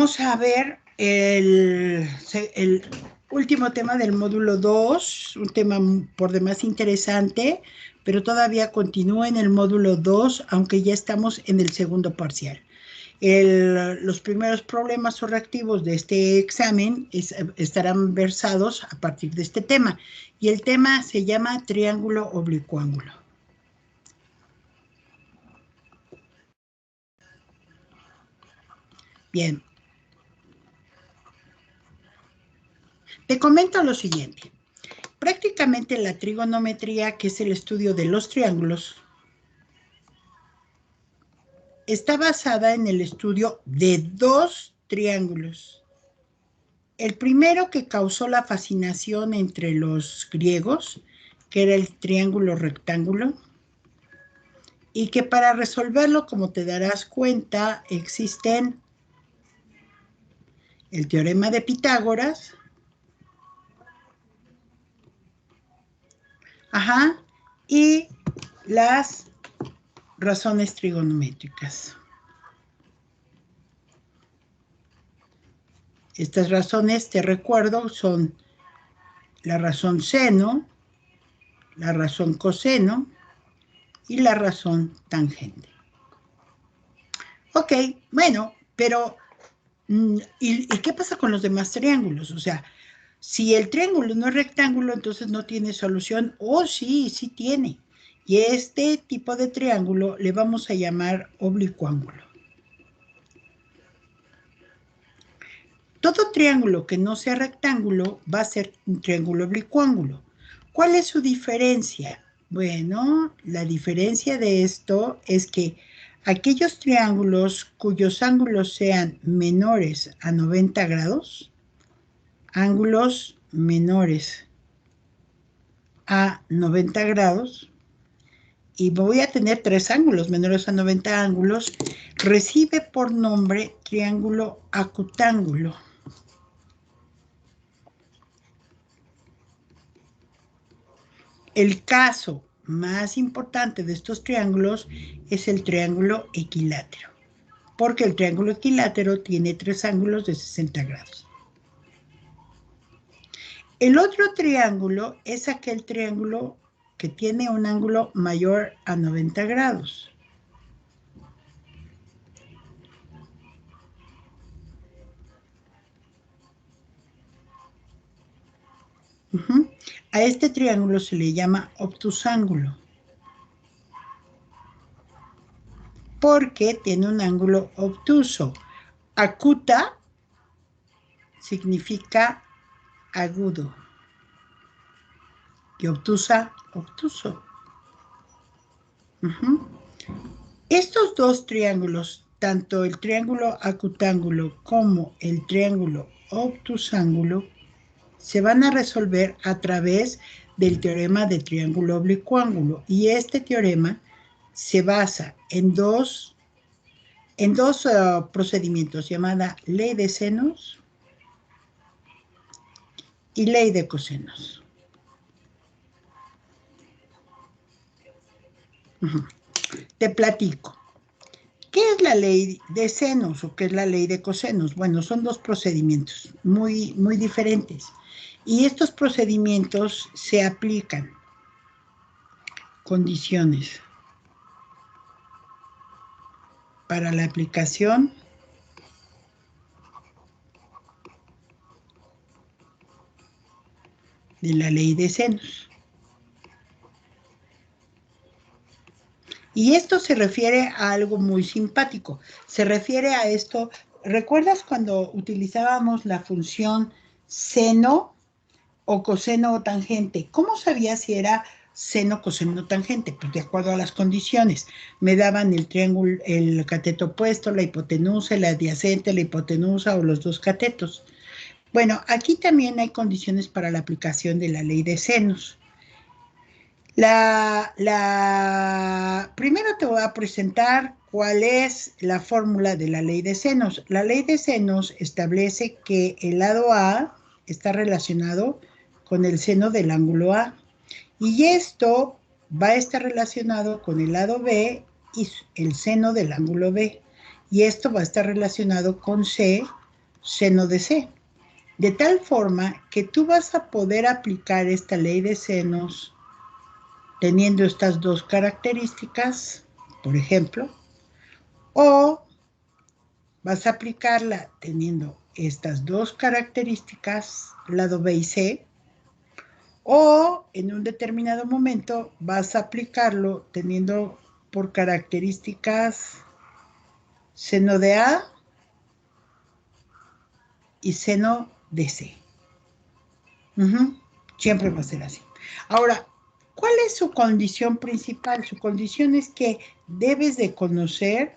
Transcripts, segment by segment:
Vamos a ver el último tema del módulo 2, un tema por demás interesante, pero todavía continúa en el módulo 2, aunque ya estamos en el segundo parcial. Los primeros problemas o reactivos de este examen estarán versados a partir de este tema, y el tema se llama triángulo oblicuángulo. Bien. Te comento lo siguiente. Prácticamente la trigonometría, que es el estudio de los triángulos, está basada en el estudio de dos triángulos. El primero que causó la fascinación entre los griegos, que era el triángulo rectángulo, y que para resolverlo, como te darás cuenta, existen el teorema de Pitágoras, y las razones trigonométricas. Estas razones, te recuerdo, son la razón seno, la razón coseno y la razón tangente. Ok, bueno, pero ¿y qué pasa con los demás triángulos? O sea, si el triángulo no es rectángulo, entonces no tiene solución, o sí, sí tiene. Y este tipo de triángulo le vamos a llamar oblicuángulo. Todo triángulo que no sea rectángulo va a ser un triángulo oblicuángulo. ¿Cuál es su diferencia? Bueno, la diferencia de esto es que aquellos triángulos cuyos ángulos sean menores a 90 grados, ángulos menores a 90 grados, y voy a tener tres ángulos menores a 90 ángulos, recibe por nombre triángulo acutángulo. El caso más importante de estos triángulos es el triángulo equilátero, porque el triángulo equilátero tiene tres ángulos de 60 grados. El otro triángulo es aquel triángulo que tiene un ángulo mayor a 90 grados. A este triángulo se le llama obtusángulo, porque tiene un ángulo obtuso. Acuta significa agudo y obtusa, obtuso. Estos dos triángulos, tanto el triángulo acutángulo como el triángulo obtusángulo, se van a resolver a través del teorema de triángulo oblicuángulo. Y este teorema se basa en dos procedimientos, llamada ley de senos y ley de cosenos. Te platico. ¿Qué es la ley de senos o qué es la ley de cosenos? Bueno, son dos procedimientos muy, muy diferentes. Y estos procedimientos se aplican. Condiciones para la aplicación de la ley de senos. Y esto se refiere a algo muy simpático. Se refiere a esto. ¿Recuerdas cuando utilizábamos la función seno o coseno o tangente? ¿Cómo sabía si era seno, coseno, tangente? Pues de acuerdo a las condiciones. Me daban el triángulo, el cateto opuesto, la hipotenusa, la adyacente, la hipotenusa o los dos catetos. Bueno, aquí también hay condiciones para la aplicación de la ley de senos. Primero te voy a presentar cuál es la fórmula de la ley de senos. La ley de senos establece que el lado A está relacionado con el seno del ángulo A. Y esto va a estar relacionado con el lado B y el seno del ángulo B. Y esto va a estar relacionado con C seno de C. De tal forma que tú vas a poder aplicar esta ley de senos teniendo estas dos características, por ejemplo, o vas a aplicarla teniendo estas dos características, lado B y C, o en un determinado momento vas a aplicarlo teniendo por características seno de A y seno de C. Siempre va a ser así. Ahora, ¿cuál es su condición principal? Su condición es que debes de conocer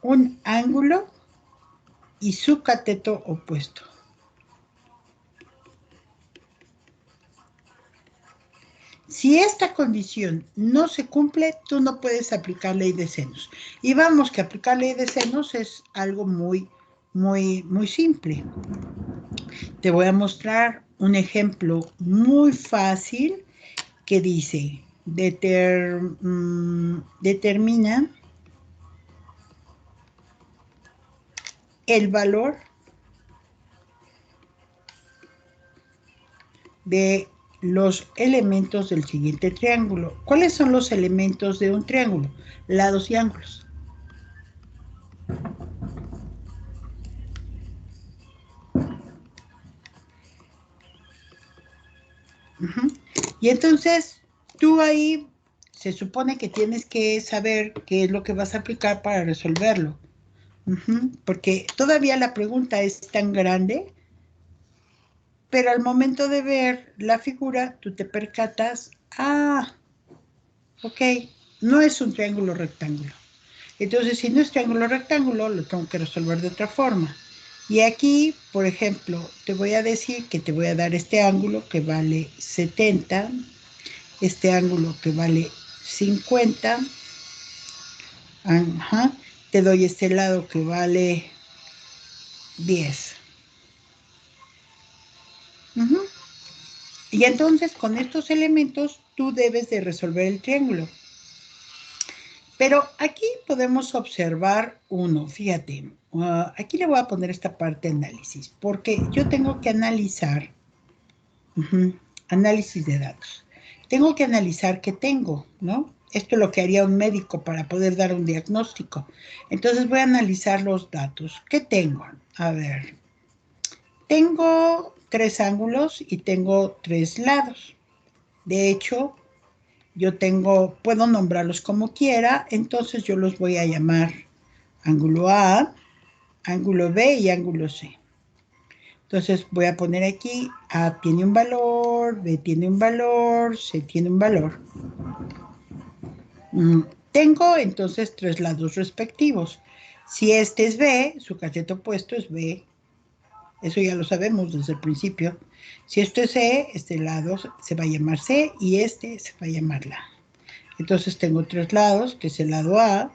un ángulo y su cateto opuesto. Si esta condición no se cumple, tú no puedes aplicar ley de senos. Y vamos, que aplicar ley de senos es algo muy simple. Te voy a mostrar un ejemplo muy fácil que dice, determina el valor de los elementos del siguiente triángulo. ¿Cuáles son los elementos de un triángulo? Lados y ángulos. Y entonces tú ahí se supone que tienes que saber qué es lo que vas a aplicar para resolverlo. Porque todavía la pregunta es tan grande, pero al momento de ver la figura, tú te percatas, ok, no es un triángulo rectángulo. Entonces, si no es triángulo rectángulo, lo tengo que resolver de otra forma. Y aquí, por ejemplo, te voy a decir que te voy a dar este ángulo que vale 70, este ángulo que vale 50, te doy este lado que vale 10. Y entonces, con estos elementos, tú debes de resolver el triángulo. Pero aquí podemos observar uno, fíjate, aquí le voy a poner esta parte de análisis, porque yo tengo que analizar, análisis de datos. Tengo que analizar qué tengo, ¿no? Esto es lo que haría un médico para poder dar un diagnóstico. Entonces voy a analizar los datos. ¿Qué tengo? A ver, tengo 3 ángulos y tengo 3 lados. De hecho, puedo nombrarlos como quiera, entonces yo los voy a llamar ángulo A, ángulo B y ángulo C. Entonces voy a poner aquí, A tiene un valor, B tiene un valor, C tiene un valor. Tengo entonces 3 lados respectivos. Si este es B, su cateto opuesto es B. Eso ya lo sabemos desde el principio. Si esto es C, este lado se va a llamar C y este se va a llamar la. Entonces tengo 3 lados, que es el lado A,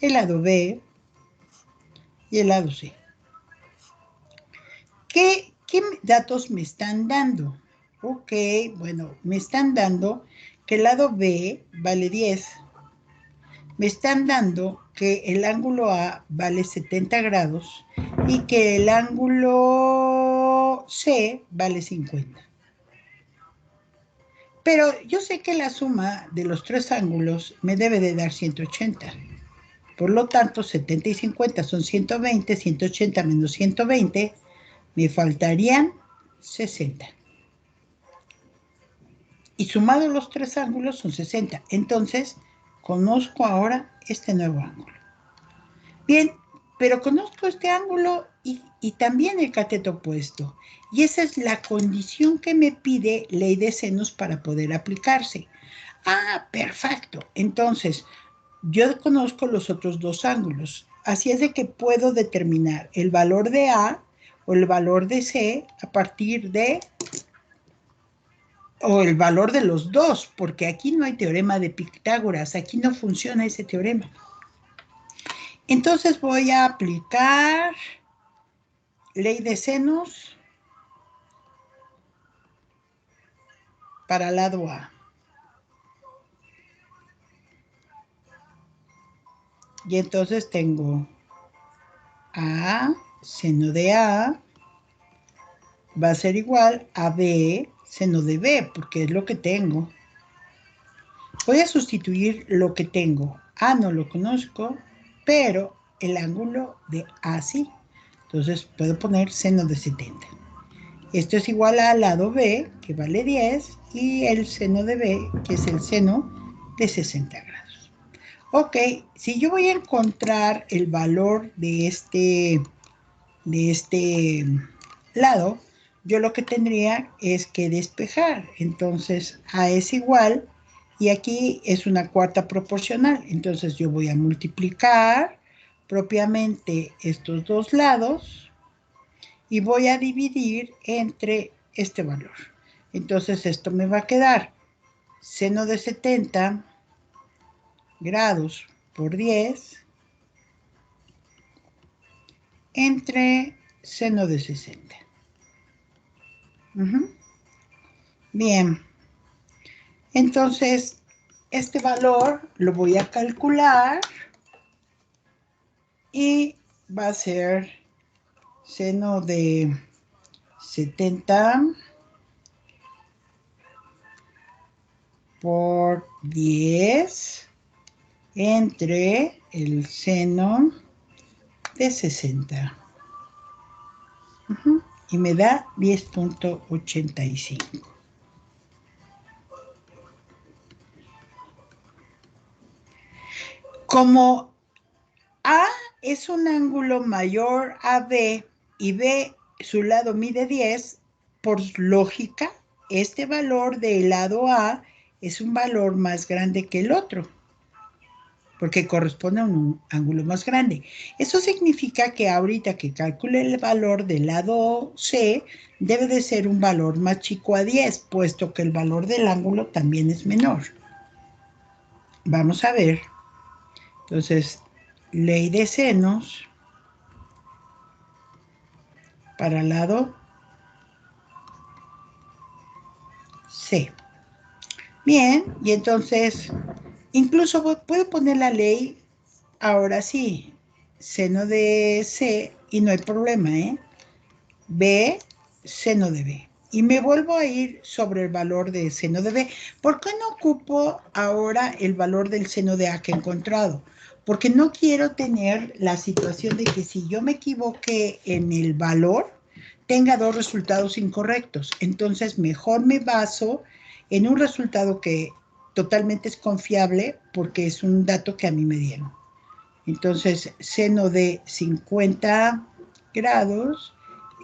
el lado B y el lado C. ¿Qué datos me están dando? Ok, bueno, me están dando que el lado B vale 10. Me están dando que el ángulo A vale 70 grados y que el ángulo C vale 50. Pero yo sé que la suma de los 3 ángulos me debe de dar 180. Por lo tanto, 70 y 50 son 120, 180 menos 120, me faltarían 60. Y sumados los 3 ángulos son 60. Entonces, conozco ahora este nuevo ángulo. Bien, pero conozco este ángulo y también el cateto opuesto. Y esa es la condición que me pide ley de senos para poder aplicarse. Perfecto. Entonces, yo conozco los otros 2 ángulos. Así es de que puedo determinar el valor de A o el valor de C a partir de, o el valor de los 2, porque aquí no hay teorema de Pitágoras, aquí no funciona ese teorema. Entonces voy a aplicar ley de senos para lado A. Y entonces tengo A, seno de A, va a ser igual a B, seno de B, porque es lo que tengo. Voy a sustituir lo que tengo. A no lo conozco, pero el ángulo de A sí. Entonces puedo poner seno de 70. Esto es igual al lado B, que vale 10, y el seno de B, que es el seno de 60 grados. Ok, si yo voy a encontrar el valor de este lado, yo lo que tendría es que despejar. Entonces, A es igual, y aquí es una cuarta proporcional. Entonces, yo voy a multiplicar propiamente estos dos lados y voy a dividir entre este valor. Entonces, esto me va a quedar seno de 70 grados por 10 entre seno de 60. Bien, entonces este valor lo voy a calcular y va a ser seno de 70 por 10 entre el seno de 60. Y me da 10.85. Como A es un ángulo mayor a B y B su lado mide 10, por lógica, este valor del lado A es un valor más grande que el otro, porque corresponde a un ángulo más grande. Eso significa que ahorita que calcule el valor del lado C, debe de ser un valor más chico a 10, puesto que el valor del ángulo también es menor. Vamos a ver. Entonces, ley de senos para el lado C. Bien, y entonces, incluso puedo poner la ley, ahora sí, seno de C, y no hay problema, ¿eh? B, seno de B. Y me vuelvo a ir sobre el valor de seno de B. ¿Por qué no ocupo ahora el valor del seno de A que he encontrado? Porque no quiero tener la situación de que si yo me equivoqué en el valor, tenga dos resultados incorrectos. Entonces, mejor me baso en un resultado que totalmente es confiable porque es un dato que a mí me dieron. Entonces, seno de 50 grados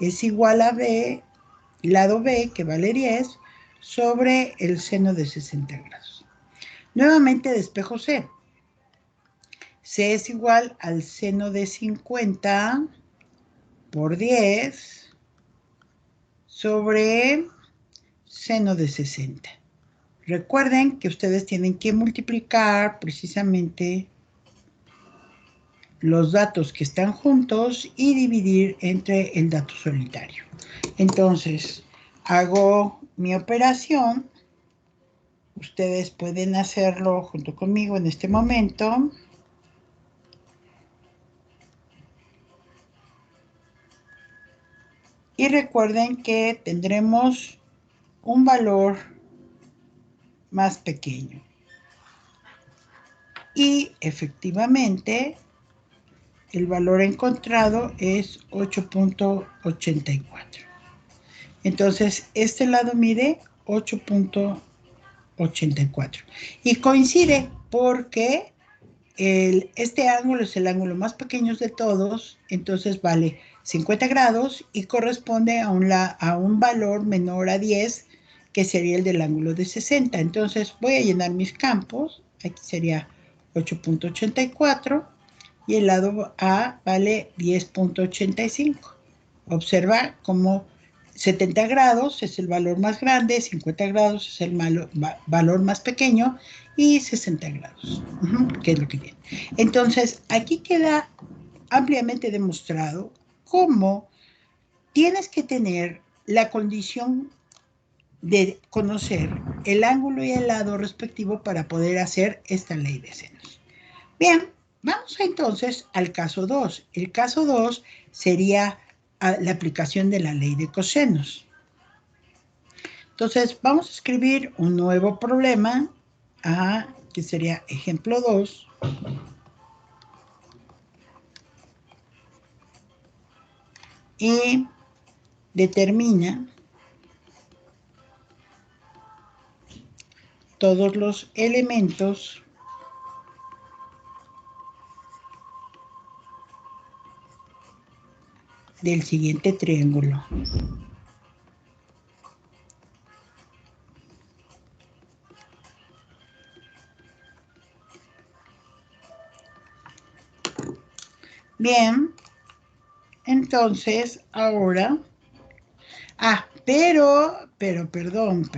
es igual a B, lado B, que vale 10, sobre el seno de 60 grados. Nuevamente despejo C. C es igual al seno de 50 por 10 sobre seno de 60. Recuerden que ustedes tienen que multiplicar precisamente los datos que están juntos y dividir entre el dato solitario. Entonces, hago mi operación. Ustedes pueden hacerlo junto conmigo en este momento. Y recuerden que tendremos un valor más pequeño. Y efectivamente, el valor encontrado es 8.84. Entonces, este lado mide 8.84. Y coincide porque este ángulo es el ángulo más pequeño de todos, entonces vale 50 grados y corresponde a un valor menor a 10, que sería el del ángulo de 60. Entonces voy a llenar mis campos. Aquí sería 8.84 y el lado A vale 10.85. Observa cómo 70 grados es el valor más grande, 50 grados es el valor más pequeño y 60 grados, que es lo que tiene. Entonces, aquí queda ampliamente demostrado cómo tienes que tener la condición de conocer el ángulo y el lado respectivo para poder hacer esta ley de senos. Bien, Vamos entonces al caso 2. El caso 2 sería la aplicación de la ley de cosenos. Entonces, vamos a escribir un nuevo problema, que sería ejemplo 2. Y determina todos los elementos del siguiente triángulo. Bien, entonces ahora, perdón.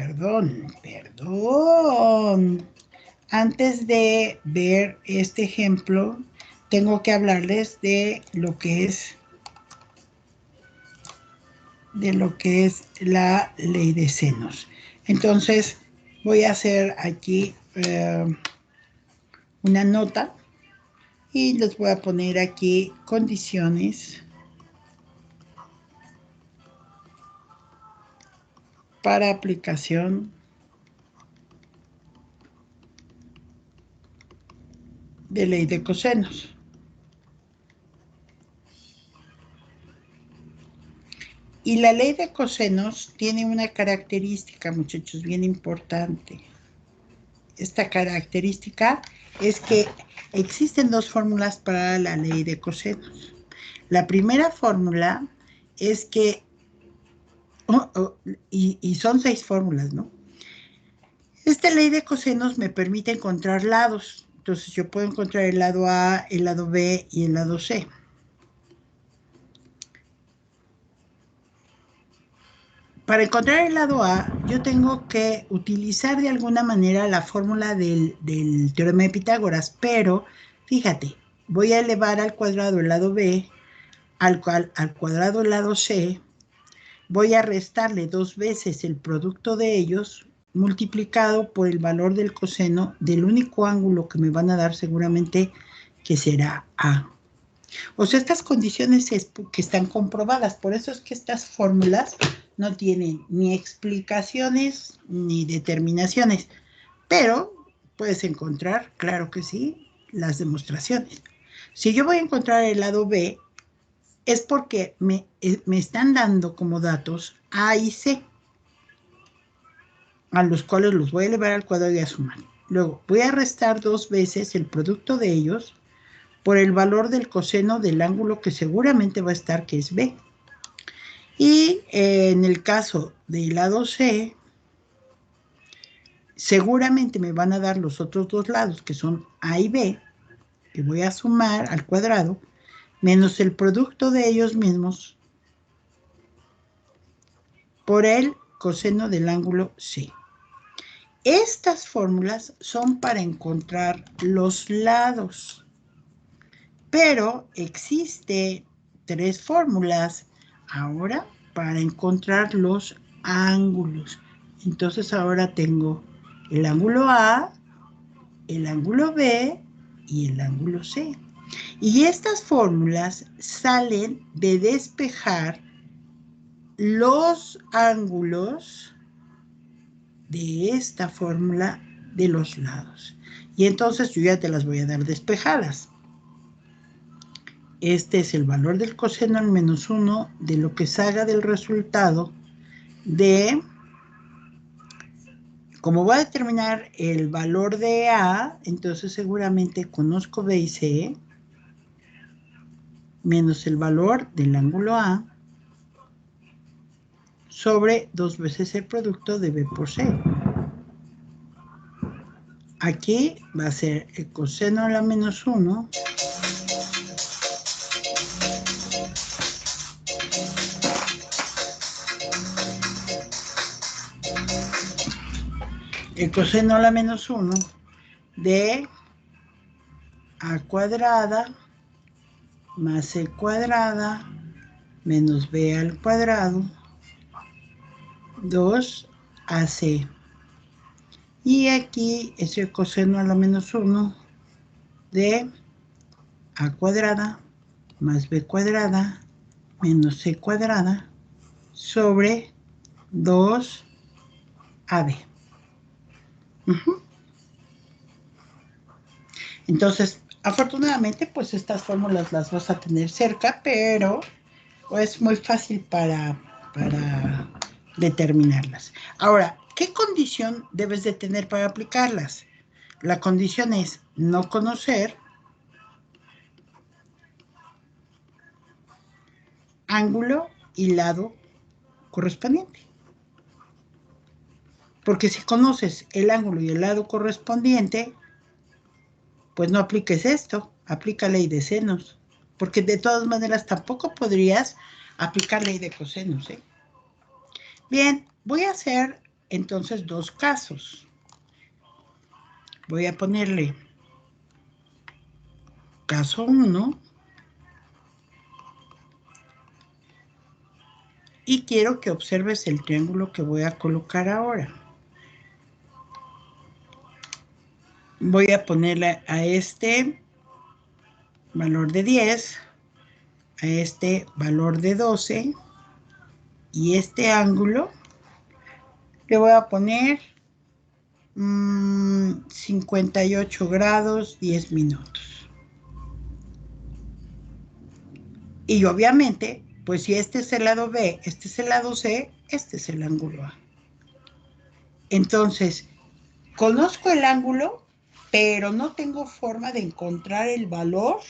Antes de ver este ejemplo, tengo que hablarles de lo que es la ley de senos. Entonces, voy a hacer aquí una nota y les voy a poner aquí condiciones para aplicación de ley de cosenos. Y la ley de cosenos tiene una característica, muchachos, bien importante. Esta característica es que existen dos fórmulas para la ley de cosenos. La primera fórmula es que, y son 6 fórmulas, ¿no? Esta ley de cosenos me permite encontrar lados. Entonces yo puedo encontrar el lado A, el lado B y el lado C. Para encontrar el lado A, yo tengo que utilizar de alguna manera la fórmula del teorema de Pitágoras, pero fíjate, voy a elevar al cuadrado el lado B, al cuadrado el lado C, voy a restarle 2 veces el producto de ellos multiplicado por el valor del coseno del único ángulo que me van a dar seguramente, que será A. O sea, estas condiciones que están comprobadas, por eso es que estas fórmulas no tienen ni explicaciones ni determinaciones, pero puedes encontrar, claro que sí, las demostraciones. Si yo voy a encontrar el lado B, es porque me están dando como datos A y C, a los cuales los voy a elevar al cuadrado y a sumar. Luego voy a restar 2 veces el producto de ellos por el valor del coseno del ángulo que seguramente va a estar, que es B. Y en el caso del lado C, seguramente me van a dar los otros dos lados, que son A y B, que voy a sumar al cuadrado, menos el producto de ellos mismos por el coseno del ángulo C. Estas fórmulas son para encontrar los lados, pero existe 3 fórmulas ahora para encontrar los ángulos. Entonces ahora tengo el ángulo A, el ángulo B y el ángulo C. Y estas fórmulas salen de despejar los ángulos de esta fórmula de los lados. Y entonces yo ya te las voy a dar despejadas. Este es el valor del coseno al menos 1 de lo que salga del resultado de, como voy a determinar el valor de A, entonces seguramente conozco B y C, menos el valor del ángulo A, sobre 2 veces el producto de B por C. Aquí va a ser el coseno a la menos 1 el coseno a la menos 1 de A cuadrada más C cuadrada menos B al cuadrado 2AC. Y aquí es el coseno a la menos 1 de a cuadrada más b cuadrada menos c cuadrada sobre 2ab. Entonces, afortunadamente, pues estas fórmulas las vas a tener cerca, pero es muy fácil para determinarlas. Ahora, ¿qué condición debes de tener para aplicarlas? La condición es no conocer ángulo y lado correspondiente. Porque si conoces el ángulo y el lado correspondiente, pues no apliques esto, aplica ley de senos. Porque de todas maneras tampoco podrías aplicar ley de cosenos, ¿eh? Bien, voy a hacer entonces dos casos. Voy a ponerle caso 1 y quiero que observes el triángulo que voy a colocar ahora. Voy a ponerle a este valor de 10, a este valor de 12 y este ángulo le voy a poner 58 grados 10 minutos. Y obviamente, pues si este es el lado B, este es el lado C, este es el ángulo A. Entonces, conozco el ángulo, pero no tengo forma de encontrar el valor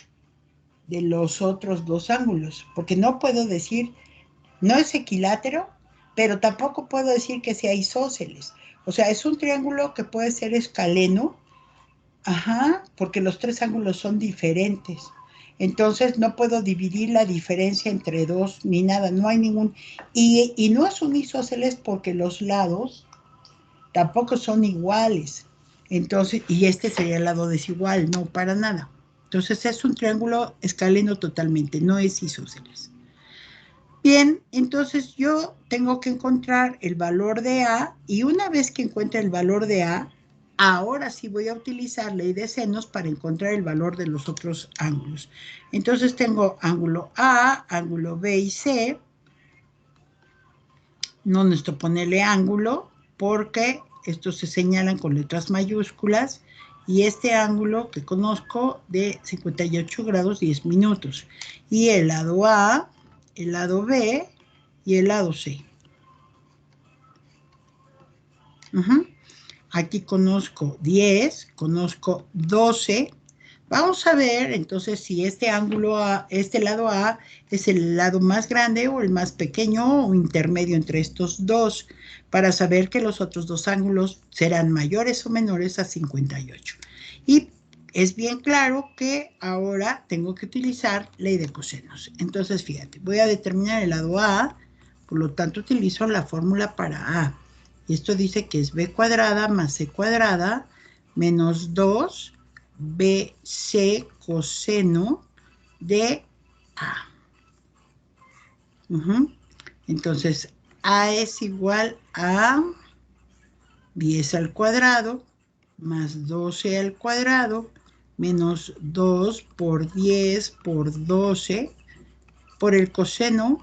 de los otros dos ángulos, porque no puedo decir, no es equilátero, pero tampoco puedo decir que sea isósceles. O sea, es un triángulo que puede ser escaleno, ajá, porque los tres ángulos son diferentes. Entonces no puedo dividir la diferencia entre dos ni nada, no hay ningún... Y no es un isósceles porque los lados tampoco son iguales. Entonces, y este sería el lado desigual, no para nada. Entonces es un triángulo escaleno totalmente, no es isósceles. Bien, entonces yo tengo que encontrar el valor de A y una vez que encuentre el valor de A, ahora sí voy a utilizar ley de senos para encontrar el valor de los otros ángulos. Entonces tengo ángulo A, ángulo B y C. No necesito ponerle ángulo porque estos se señalan con letras mayúsculas y este ángulo que conozco de 58 grados 10 minutos. Y el lado A, el lado B y el lado C. Aquí conozco 10, conozco 12. Vamos a ver entonces si este ángulo A, este lado A es el lado más grande o el más pequeño o intermedio entre estos dos, para saber que los otros dos ángulos serán mayores o menores a 58. Y es bien claro que ahora tengo que utilizar ley de cosenos. Entonces, fíjate, voy a determinar el lado A, por lo tanto utilizo la fórmula para A. Y esto dice que es b cuadrada más c cuadrada menos 2 bc coseno de A. Entonces, A es igual a 10 al cuadrado más 12 al cuadrado menos 2 por 10 por 12 por el coseno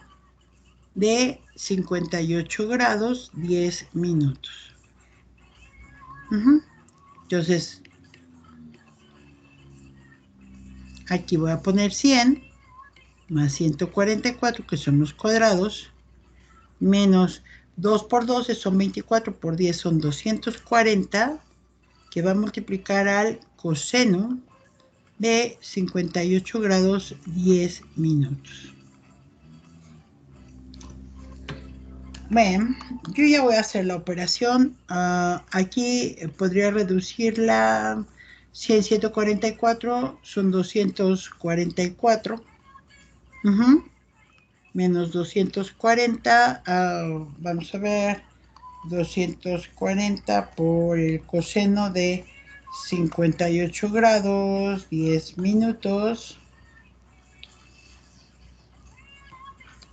de 58 grados 10 minutos. Entonces, aquí voy a poner 100 más 144, que son los cuadrados, menos 2 por 12 son 24, por 10 son 240, que va a multiplicar al coseno de 58 grados 10 minutos. Bueno, yo ya voy a hacer la operación. Aquí podría reducirla. 100, 144 son 244. Menos 240. Vamos a ver. 240 por el coseno de 58 grados 10 minutos.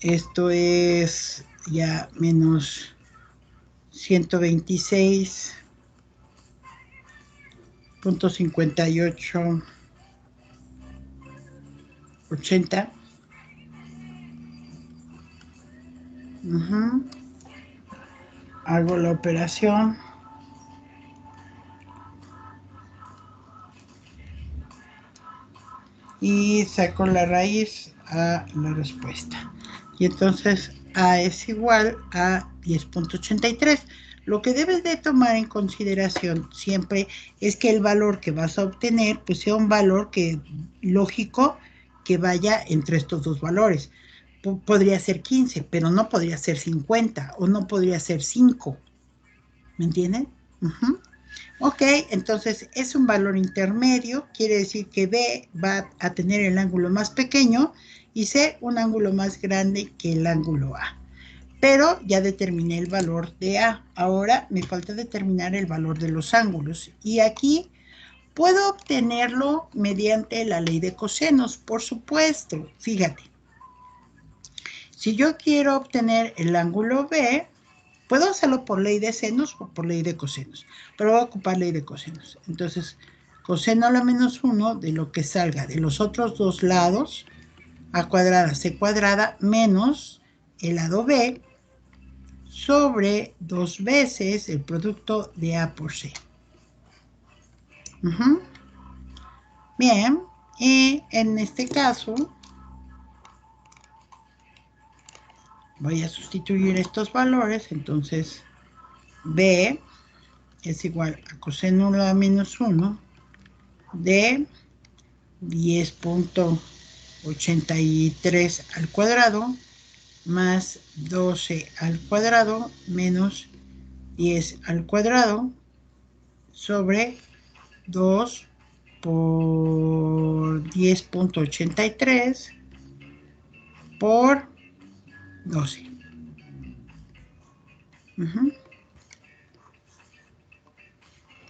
Esto es ya menos 126.58 80. Hago la operación. Y saco la raíz a la respuesta. Y entonces A es igual a 10.83. Lo que debes de tomar en consideración siempre es que el valor que vas a obtener pues sea un valor que lógico que vaya entre estos dos valores. Podría ser 15, pero no podría ser 50 o no podría ser 5. ¿Me entienden? Ok, entonces es un valor intermedio, quiere decir que B va a tener el ángulo más pequeño y C un ángulo más grande que el ángulo A. Pero ya determiné el valor de A. Ahora me falta determinar el valor de los ángulos. Y aquí puedo obtenerlo mediante la ley de cosenos, por supuesto. Fíjate, si yo quiero obtener el ángulo B, puedo hacerlo por ley de senos o por ley de cosenos, pero voy a ocupar ley de cosenos. Entonces, coseno a la menos 1 de lo que salga de los otros dos lados, A cuadrada, C cuadrada, menos el lado B, sobre 2 veces el producto de A por C. Bien, y en este caso, voy a sustituir estos valores, entonces B es igual a coseno a la menos 1 de 10.83 al cuadrado más 12 al cuadrado menos 10 al cuadrado sobre 2 por 10.83 por 12.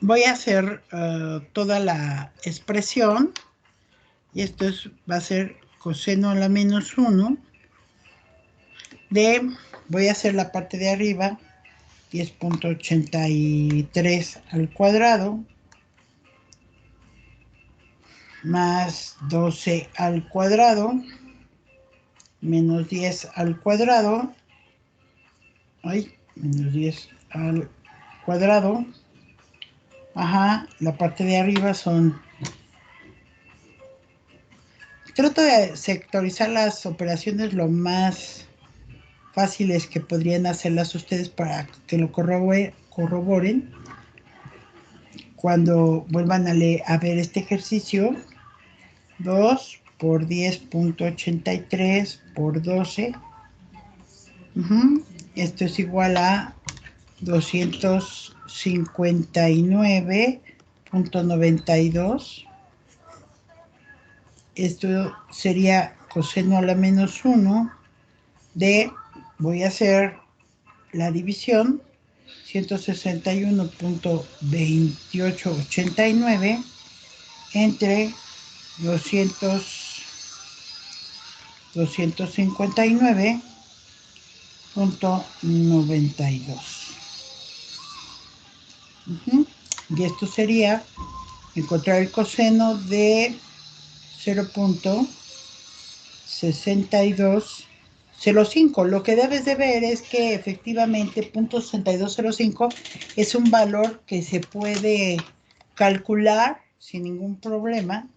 Voy a hacer toda la expresión y esto va a ser coseno a la menos 1 de, voy a hacer la parte de arriba, 10.83 al cuadrado más 12 al cuadrado menos 10 al cuadrado, menos 10 al cuadrado, la parte de arriba son, trato de sectorizar las operaciones lo más fáciles que podrían hacerlas ustedes para que lo corroboren cuando vuelvan a ver este ejercicio. 2 por 10.83 por 12. Esto es igual a 259.92. Esto sería coseno a la menos 1 de, voy a hacer la división, 161.2889 entre 259.92. Y esto sería encontrar el coseno de 0.6205. Lo que debes de ver es que efectivamente 0.6205 es un valor que se puede calcular sin ningún problema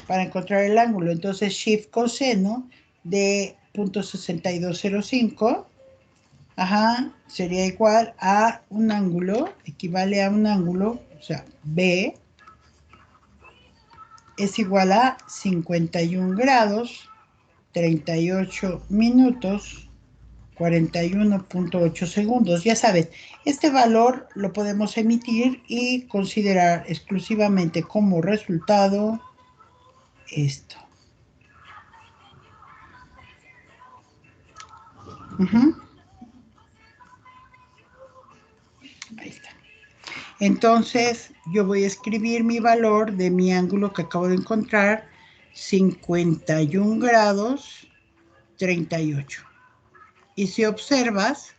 para encontrar el ángulo. Entonces shift coseno de 0.6205 sería igual a un ángulo, equivale a un ángulo, o sea, B es igual a 51 grados, 38 minutos, 41.8 segundos. Ya saben, este valor lo podemos emitir y considerar exclusivamente como resultado esto. Ahí está. Entonces, yo voy a escribir mi valor de mi ángulo que acabo de encontrar, 51 grados 38. Y si observas,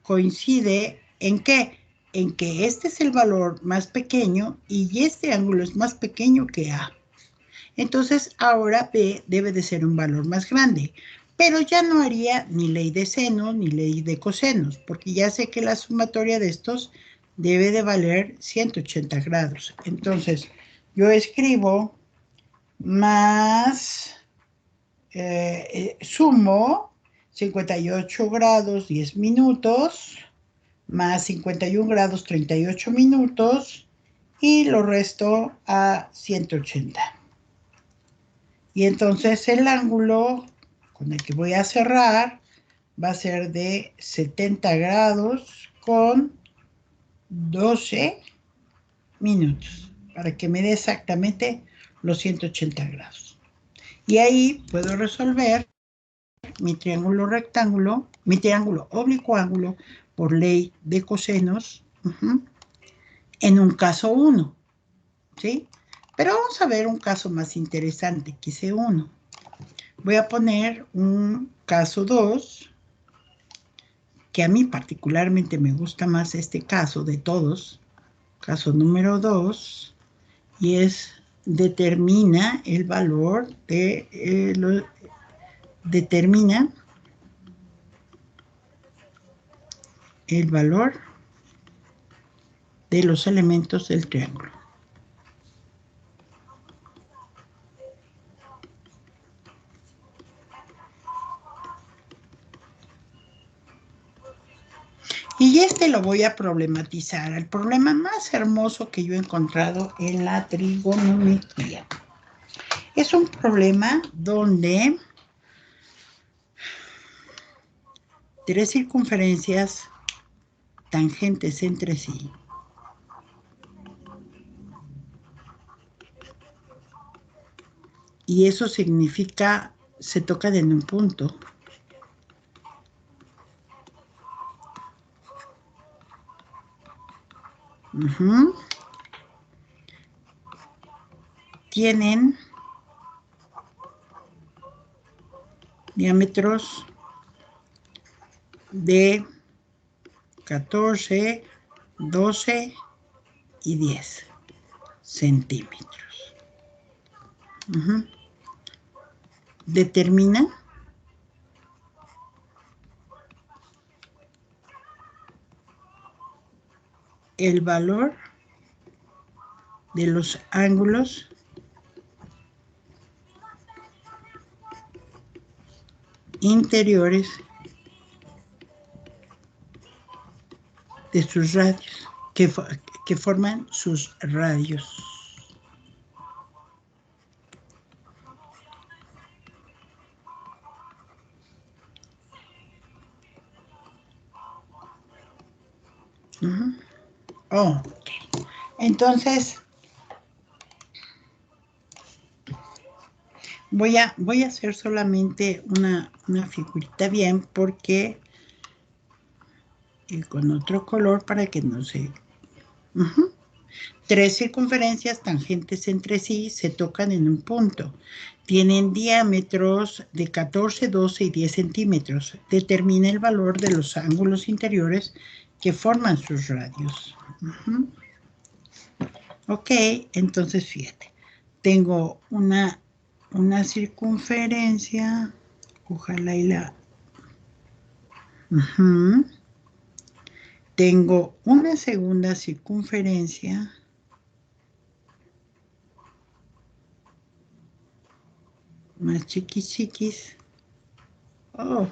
coincide en qué? En que este es el valor más pequeño y este ángulo es más pequeño que A. Entonces, ahora B debe de ser un valor más grande. Pero ya no haría ni ley de seno ni ley de cosenos, porque ya sé que la sumatoria de estos debe de valer 180 grados. Entonces, yo escribo más, sumo 58 grados 10 minutos, más 51 grados 38 minutos, y lo resto a 180. Y entonces el ángulo con el que voy a cerrar va a ser de 70 grados con 12 minutos, para que me dé exactamente los 180 grados. Y ahí puedo resolver mi triángulo rectángulo, mi triángulo oblicuo por ley de cosenos, en un caso 1, ¿sí? Pero vamos a ver un caso más interesante que ese 1. Voy a poner un caso 2, que a mí particularmente me gusta más este caso de todos, caso número 2, y es determina el valor de, determina el valor de los elementos del triángulo. Y este lo voy a problematizar, el problema más hermoso que yo he encontrado en la trigonometría. Es un problema donde tres circunferencias tangentes entre sí y eso significa se tocan en un punto. Tienen diámetros de 14, 12 y 10 centímetros. Determina el valor de los ángulos interiores de sus radios, que forman sus radios. Oh, okay. Entonces, voy a hacer solamente una figurita bien, porque con otro color para que no se... Tres circunferencias tangentes entre sí se tocan en un punto. Tienen diámetros de 14, 12 y 10 centímetros. Determina el valor de los ángulos interiores que forman sus radios. Ok, entonces fíjate. Tengo una circunferencia. Ojalá y la... Tengo una segunda circunferencia más chiquis. Oh.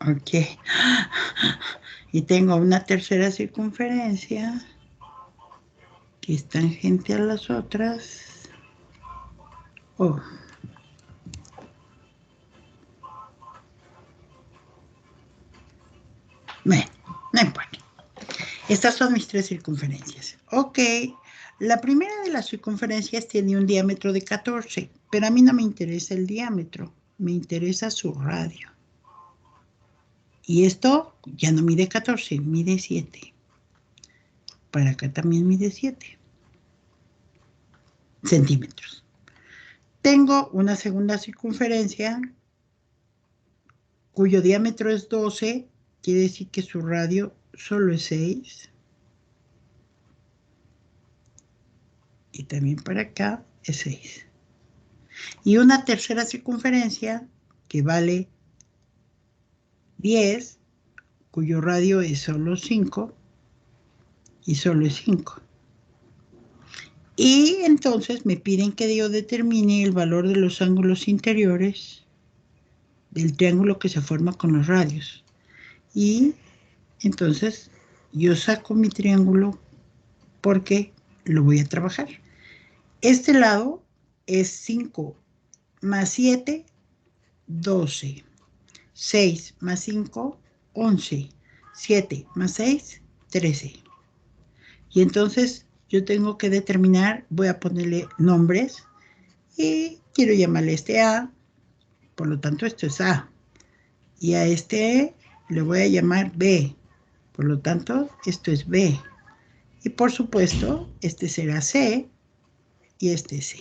Ok. Y tengo una tercera circunferencia que es tangente a las otras. Oh. Bueno, no importa. Estas son mis tres circunferencias. Ok. La primera de las circunferencias tiene un diámetro de 14, pero a mí no me interesa el diámetro, me interesa su radio. Y esto ya no mide 14, mide 7. Para acá también mide 7 centímetros. Tengo una segunda circunferencia cuyo diámetro es 12 quiere decir que su radio solo es 6. Y también para acá es 6. Y una tercera circunferencia que vale 10, cuyo radio es solo 5 y solo es 5. Y entonces me piden que yo determine el valor de los ángulos interiores del triángulo que se forma con los radios. Y entonces yo saco mi triángulo porque lo voy a trabajar. Este lado es 5 más 7, 12. 6 más 5, 11. 7 más 6, 13. Y entonces yo tengo que determinar, voy a ponerle nombres y quiero llamarle este A, por lo tanto esto es A. Y a este le voy a llamar B, por lo tanto esto es B. Y por supuesto este será C y este es C.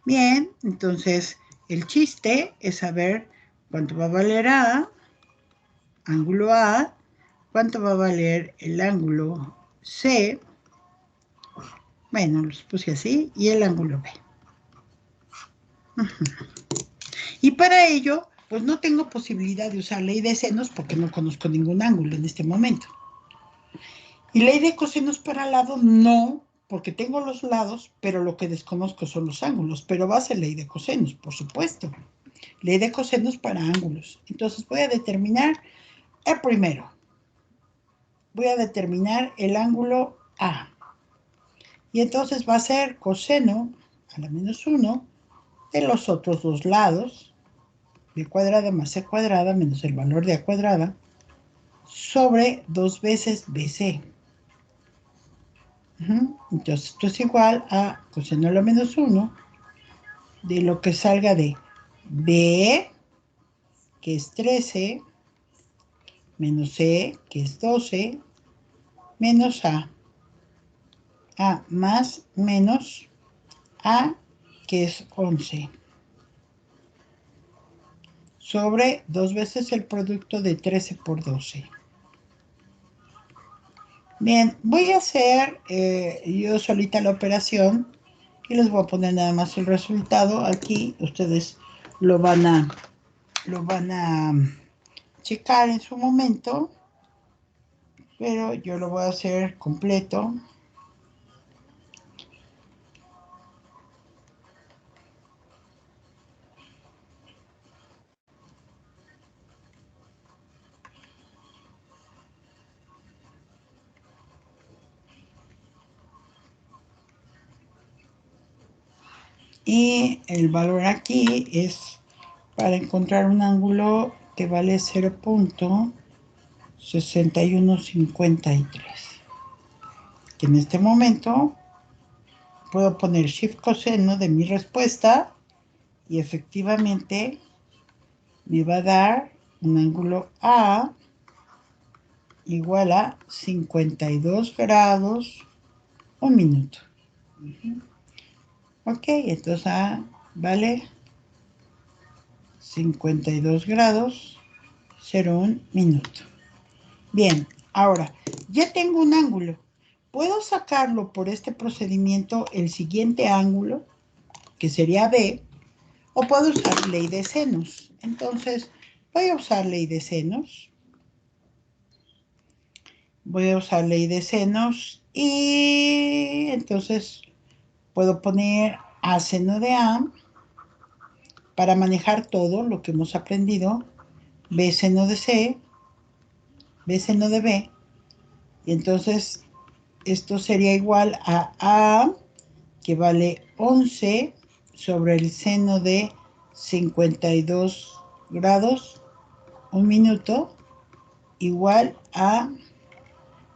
Bien, entonces el chiste es saber cuánto va a valer A, ángulo A, cuánto va a valer el ángulo C, bueno, los puse así, y el ángulo B. Y para ello, pues no tengo posibilidad de usar ley de senos porque no conozco ningún ángulo en este momento. Y ley de cosenos para lado, no, porque tengo los lados, pero lo que desconozco son los ángulos, pero va a ser ley de cosenos, por supuesto. Ley de cosenos para ángulos. Entonces voy a determinar el primero. Voy a determinar el ángulo A. Y entonces va a ser coseno a la menos 1 de los otros dos lados, b cuadrada más c cuadrada menos el valor de a cuadrada, sobre 2 veces bc. Entonces esto es igual a coseno a la menos 1 de lo que salga de b, que es 13, menos c, que es 12, menos a más menos a, que es 11, sobre 2 veces el producto de 13 por 12. Bien, voy a hacer yo solita la operación y les voy a poner nada más el resultado aquí. Ustedes lo van a checar en su momento, pero yo lo voy a hacer completo. Y el valor aquí es para encontrar un ángulo que vale 0.6153. Que en este momento puedo poner shift coseno de mi respuesta y efectivamente me va a dar un ángulo A igual a 52 grados un minuto. Ok, entonces A vale 52 grados 01 minuto. Bien, ahora ya tengo un ángulo. Puedo sacarlo por este procedimiento el siguiente ángulo, que sería B, o puedo usar ley de senos. Entonces, voy a usar ley de senos. Voy a usar ley de senos y entonces puedo poner a seno de A para manejar todo lo que hemos aprendido. B seno de C, B seno de B. Y entonces esto sería igual a que vale 11 sobre el seno de 52 grados un minuto, igual a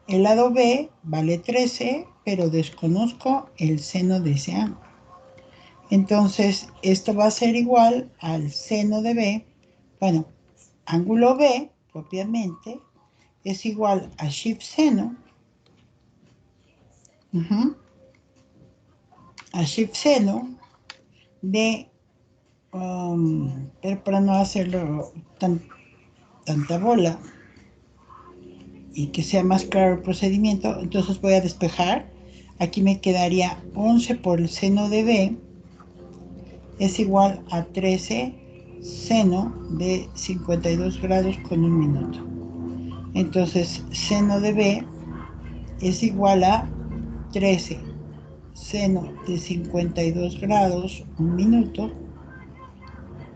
el lado B vale 13, pero desconozco el seno de ese ángulo. Entonces, esto va a ser igual al seno de B. Bueno, ángulo B, propiamente, es igual a shift seno. A shift seno de, pero para no hacerlo tan tanta bola y que sea más claro el procedimiento, entonces voy a despejar. Aquí me quedaría 11 por el seno de B es igual a 13 seno de 52 grados con 1 minuto. Entonces, seno de B es igual a 13 seno de 52 grados 1 minuto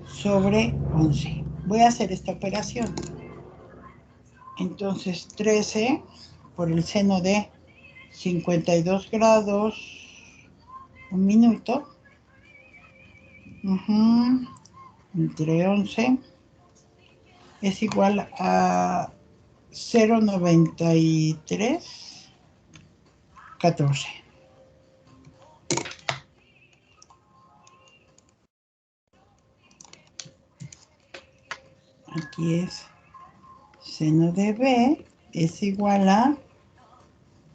sobre 11. Voy a hacer esta operación. Entonces, 13 por el seno de 52 grados 1 minuto entre 11 es igual a 0,9314. Aquí es seno de B es igual a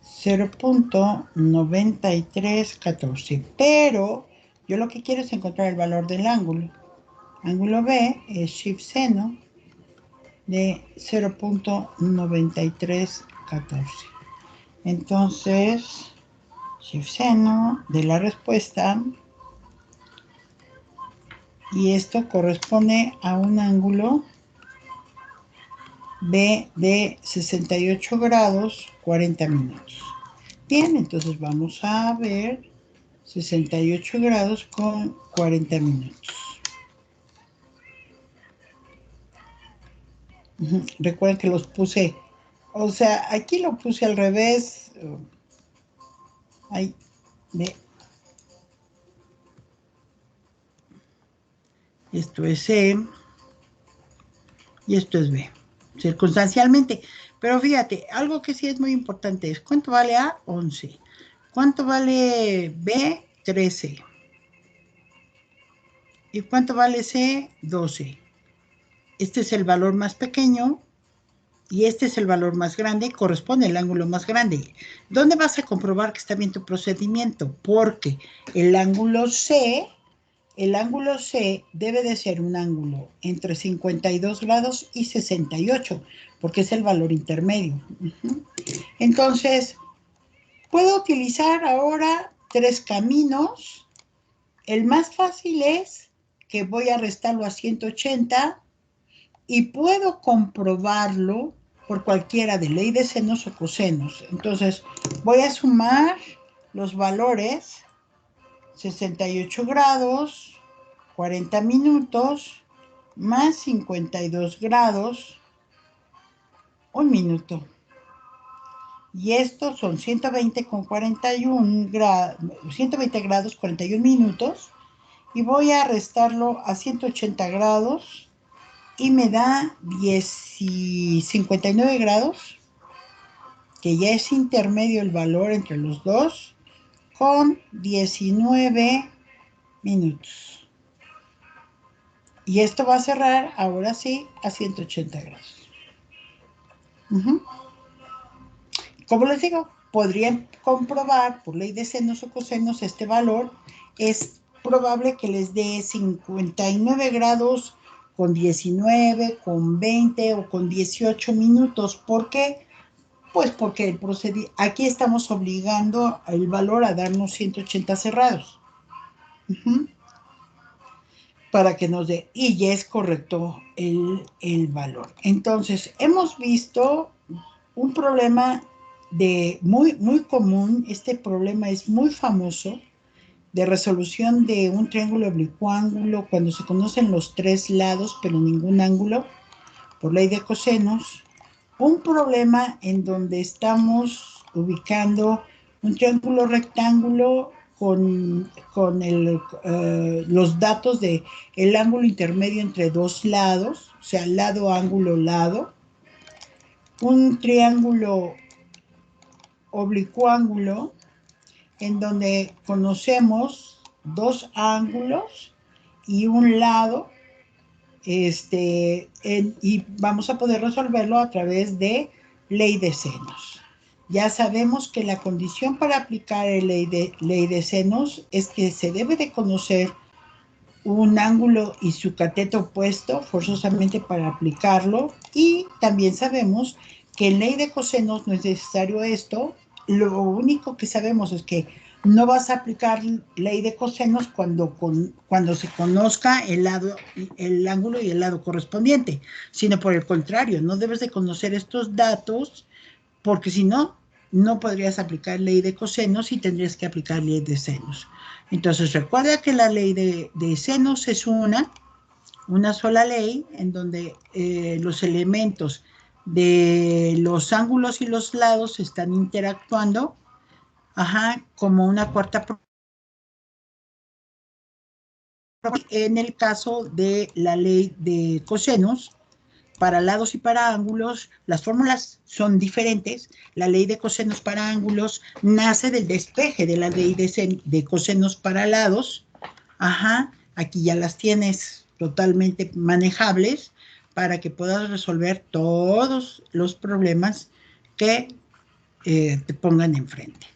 0,9314. Pero yo lo que quiero es encontrar el valor del ángulo. Ángulo B es shift seno de 0,9314. Entonces, shift seno de la respuesta, y esto corresponde a un ángulo B de 68 grados 40 minutos. Bien, entonces vamos a ver 68 grados con 40 minutos. Recuerden que los puse, o sea, aquí lo puse al revés. Ahí, ve. Esto es C y esto es B, circunstancialmente. Pero fíjate, algo que sí es muy importante es ¿cuánto vale A? 11. ¿Cuánto vale B? 13. ¿Y cuánto vale C? 12. Este es el valor más pequeño y este es el valor más grande y corresponde al ángulo más grande. ¿Dónde vas a comprobar que está bien tu procedimiento? Porque el ángulo C debe de ser un ángulo entre 52 grados y 68, porque es el valor intermedio. Entonces, puedo utilizar ahora 3 caminos. El más fácil es que voy a restarlo a 180 y puedo comprobarlo por cualquiera de ley de senos o cosenos. Entonces, voy a sumar los valores 68 grados, 40 minutos, más 52 grados, 1 minuto. Y estos son 120 con 41 grados, 120 grados, 41 minutos. Y voy a restarlo a 180 grados y me da 59 grados, que ya es intermedio el valor entre los dos, con 19 minutos. Y esto va a cerrar, ahora sí, a 180 grados. Como les digo, podrían comprobar por ley de senos o cosenos este valor. Es probable que les dé 59 grados con 19, con 20 o con 18 minutos. ¿Por qué? Pues porque aquí estamos obligando el valor a darnos 180 cerrados. Para que nos dé, y ya es correcto el valor. Entonces, hemos visto un problema muy común. Este problema es muy famoso, de resolución de un triángulo oblicuángulo cuando se conocen los 3 lados pero ningún ángulo por ley de cosenos. Un problema en donde estamos ubicando un triángulo rectángulo con los datos de el ángulo intermedio entre dos lados, o sea, lado, ángulo, lado. Un triángulo oblicuángulo en donde conocemos dos ángulos y un lado, y vamos a poder resolverlo a través de ley de senos. Ya sabemos que la condición para aplicar ley de senos es que se debe de conocer un ángulo y su cateto opuesto forzosamente para aplicarlo, y también sabemos que en ley de cosenos no es necesario esto. Lo único que sabemos es que no vas a aplicar ley de cosenos cuando se conozca el ángulo y el lado correspondiente, sino por el contrario, no debes de conocer estos datos, porque si no, no podrías aplicar ley de cosenos y tendrías que aplicar ley de senos. Entonces recuerda que la ley de senos es una sola ley en donde los elementos de los ángulos y los lados están interactuando, ajá, como una cuarta. En el caso de la ley de cosenos, para lados y para ángulos, las fórmulas son diferentes. La ley de cosenos para ángulos nace del despeje de la ley de cosenos para lados. Ajá, aquí ya las tienes totalmente manejables para que puedas resolver todos los problemas que te pongan enfrente.